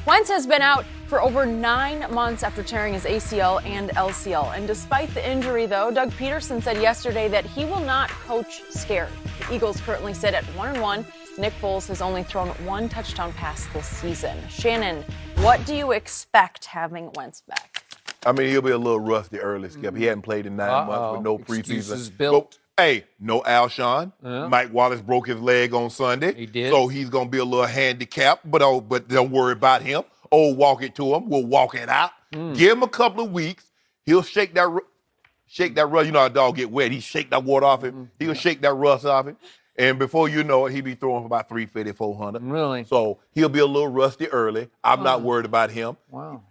Wentz has been out for over 9 months after tearing his ACL and LCL. And despite the injury, though, Doug Peterson said yesterday that he will not coach scared. The Eagles currently sit at 1-1. Nick Foles has only thrown 1 touchdown pass this season. Shannon, what do you expect having Wentz back? I mean, he'll be a little rusty early, Skip. He hadn't played in 9 months with no preseason. Excuses built. No Alshon. Mike Wallace broke his leg on Sunday. He did. So he's going to be a little handicapped, but don't worry about him. Walk it to him. We'll walk it out. Give him a couple of weeks. He'll shake that rust. You know how a dog get wet. He shake that water off him. He'll shake that rust off him. And before you know it, he'll be throwing for about 350, 400. Really? So he'll be a little rusty early. I'm not worried about him. Wow.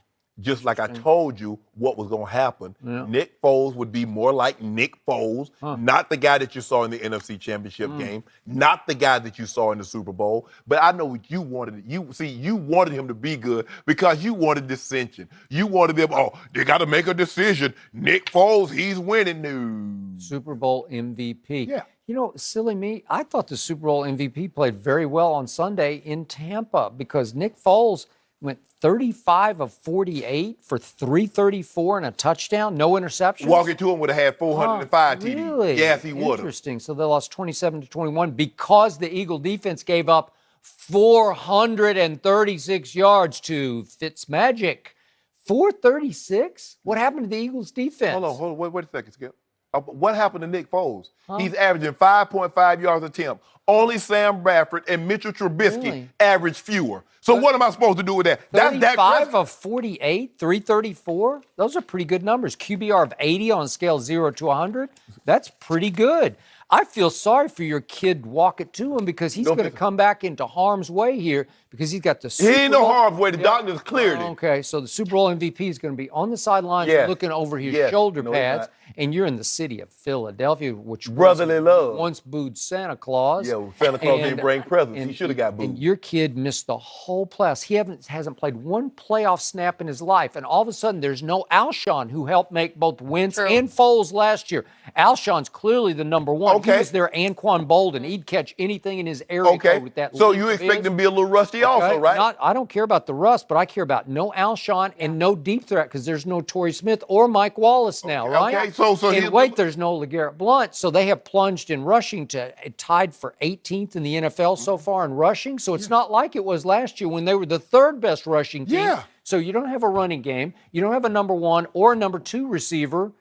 Just like I told you what was going to happen. Yeah. Nick Foles would be more like Nick Foles, not the guy that you saw in the NFC Championship game, not the guy that you saw in the Super Bowl. But I know what you wanted. You wanted him to be good because you wanted dissension. You wanted them, they got to make a decision. Nick Foles, he's winning. No. Super Bowl MVP. Yeah. You know, silly me, I thought the Super Bowl MVP played very well on Sunday in Tampa because Nick Foles went 35 of 48 for 334 and a touchdown, no interceptions. Walking to him would have had 405 TDs. Really? Yes, he would have. Interesting. So they lost 27-21 because the Eagle defense gave up 436 yards to Fitzmagic. 436? What happened to the Eagles defense? Hold on. Wait a second, Skip. What happened to Nick Foles? He's averaging 5.5 yards a attempt. Only Sam Bradford and Mitchell Trubisky average fewer. So what am I supposed to do with that? 35 of 48, 334? Those are pretty good numbers. QBR of 80 on a scale of 0 to 100? That's pretty good. I feel sorry for your kid. Walk it to him because he's going to come back into harm's way here because he's got the Super Bowl. He ain't no harm's way. The doctors cleared him. Okay, so the Super Bowl MVP is going to be on the sidelines looking over his shoulder pads, and you're in the city of Philadelphia, which brotherly love once booed Santa Claus. Yeah, well, Santa Claus didn't bring presents. He should have got booed. And your kid missed the whole playoffs. He hasn't played one playoff snap in his life, and all of a sudden there's no Alshon who helped make both Wentz and Foles last year. Alshon's clearly the number one. Okay. He was there, Anquan Bolden. He'd catch anything in his area code with that. So you expect him to be a little rusty also, right? I don't care about the rust, but I care about no Alshon and no deep threat because there's no Torrey Smith or Mike Wallace now, right? Okay, so and wait, there's no LeGarrette Blount. So they have plunged in rushing to tied for 18th in the NFL so far in rushing. So it's not like it was last year when they were the third best rushing team. Yeah. So you don't have a running game. You don't have a number 1 or a number 2 receiver.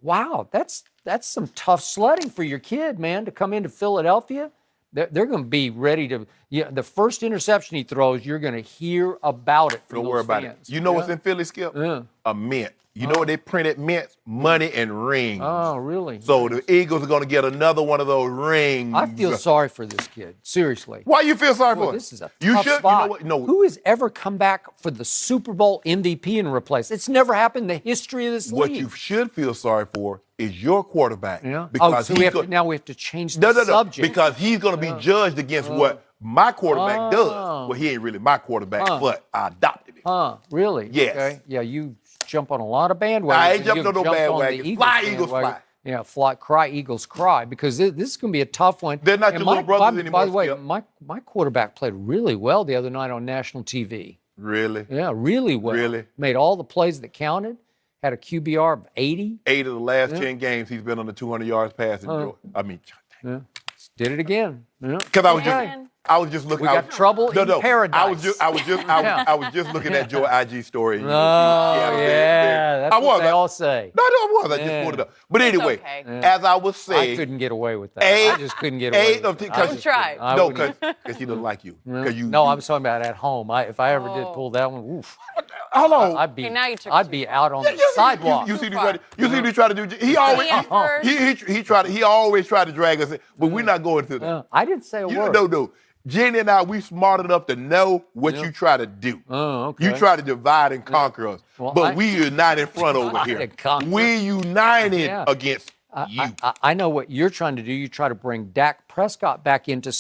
Wow, that's some tough sledding for your kid, man, to come into Philadelphia. They're going to be ready to. The first interception he throws, you're going to hear about it from Don't worry about it. You know what's in Philly, Skip? A mint. You know what they printed mints? Money and rings. Oh, really? So the Eagles are going to get another one of those rings. I feel sorry for this kid. Seriously. Why you feel sorry for him? This is a tough spot. You know what? No. Who has ever come back for the Super Bowl MVP and replaced? It's never happened in the history of this league. What you should feel sorry for is your quarterback. Yeah. Because so we have to change the subject. Because he's going to be judged against what my quarterback does. Well, he ain't really my quarterback, but I adopted him. Really? Yes. Okay. Yeah, you jump on a lot of bandwagons. I ain't jumping on no bandwagon. Fly, Eagles, fly. Yeah, cry, Eagles, cry, because this is going to be a tough one. They're not your little brothers anymore. By the way, my quarterback played really well the other night on national TV. Really? Yeah, really well. Really? Made all the plays that counted. Had a QBR of 80. 8 of the last 10 games, he's been under 200 yards passing. Did it again. Because I was just looking. We got trouble in paradise. I was just looking at your IG story. That's what they all say. No, I was. I just pulled it up. But anyway, as I was saying, I couldn't get away with that. I just couldn't get away with it. I tried. No, because he doesn't like you. No, I'm talking about at home. If I ever did pull that one, oof. Hold on. I'd be out on the sidewalk. You see me try to do. He always he always tried to drag us in, but we're not going to that. I didn't say a word. No. Jenny and I, we smart enough to know what you try to do. Oh, okay. You try to divide and conquer us. Well, but we unite in front over here. We united against you. I know what you're trying to do. You try to bring Dak Prescott back into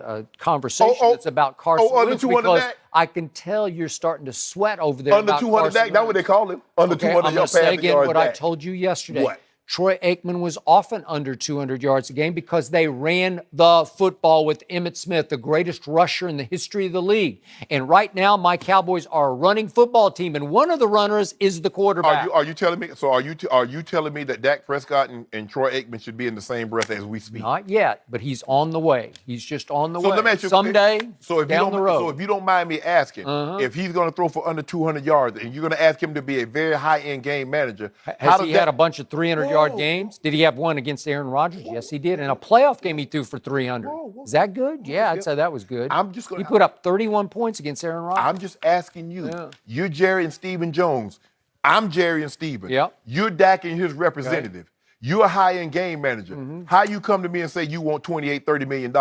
a conversation that's about Carson Wentz because I can tell you're starting to sweat over there. Under 200 Dak, that's what they call him. Under 200 I'm going to say again what I told you yesterday. What? Troy Aikman was often under 200 yards a game because they ran the football with Emmitt Smith, the greatest rusher in the history of the league. And right now, my Cowboys are a running football team, and one of the runners is the quarterback. Are you telling me? So are you telling me that Dak Prescott and Troy Aikman should be in the same breath as we speak? Not yet, but he's on the way. He's just on the way. Let me ask you, someday down the road. So if you don't mind me asking, if he's going to throw for under 200 yards, and you're going to ask him to be a very high-end game manager, has he had a bunch of 300-yard games? Did he have one against Aaron Rodgers? Yes, he did. In a playoff game, he threw for 300. Is that good? Yeah, I'd say that was good. He put up 31 points against Aaron Rodgers. I'm just asking you. Yeah. You're Jerry and Stephen Jones. I'm Jerry and Stephen. Yep. You're Dak and his representative. You're a high-end game manager. How you come to me and say you want $28, $30 million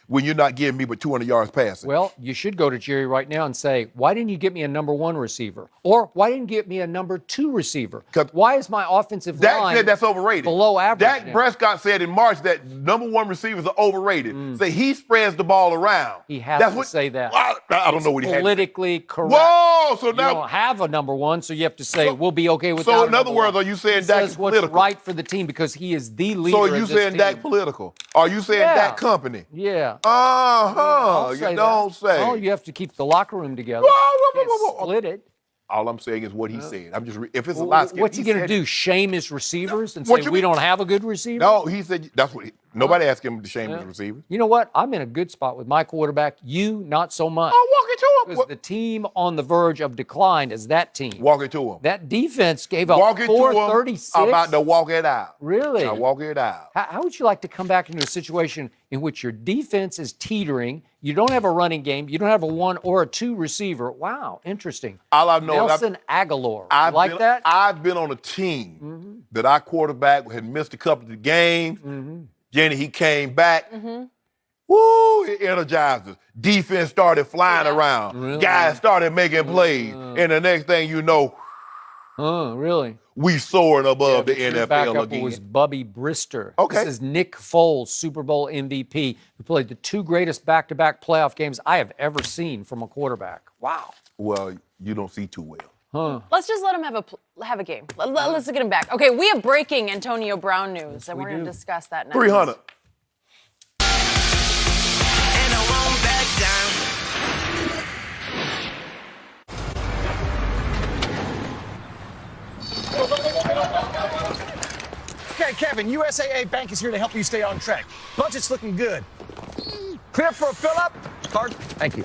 when you're not giving me but 200 yards passing? Well, you should go to Jerry right now and say, why didn't you get me a number 1 receiver? Or why didn't you get me a number 2 receiver? Why is my offensive line said that's overrated. below average Dak now? Prescott said in March that number 1 receivers are overrated. Say he spreads the ball around. He has to say that. I don't know what he had. Politically correct. Whoa! So You now don't have a number 1, so you have to say, we'll be okay with that. So in other words, are you saying Dak is what's political? right for the team because he is the leader. So are you of this saying team. Dak political? Are you saying Dak company? Yeah. You don't say. Oh, you have to keep the locker room together. Can't split it. All I'm saying is what he said. I'm just if it's a lot. What's he going to do? Shame his receivers and say we don't have a good receiver? No, he said that's what. Nobody asked him to shame his receivers. You know what? I'm in a good spot with my quarterback. You, not so much. Oh, walk it to him. Because the team on the verge of decline is that team. Walk it to him. That defense gave up Walk it to him. 436. I'm about to walk it out. Really? I'll walk it out. How would you like to come back into a situation in which your defense is teetering, you don't have a running game, you don't have a 1 or a 2 receiver? Wow, interesting. All I know Nelson Aguilar. That? I've been on a team that our quarterback had missed a couple of games. Jenny, he came back. Woo, it energized us. Defense started flying around. Really? Guys started making plays. And the next thing you know, really? we soaring above the Your NFL backup again. was Bubby Brister. Okay. This is Nick Foles, Super Bowl MVP, who played the 2 greatest back-to-back playoff games I have ever seen from a quarterback. Wow. Well, you don't see too well. Let's just let him have a game. Let's get him back. Okay, we have breaking Antonio Brown news, and we're going to discuss that next. 300. And I won't back down. Okay, Kevin, USAA Bank is here to help you stay on track. Budget's looking good. Clear for a fill-up? Card? Thank you.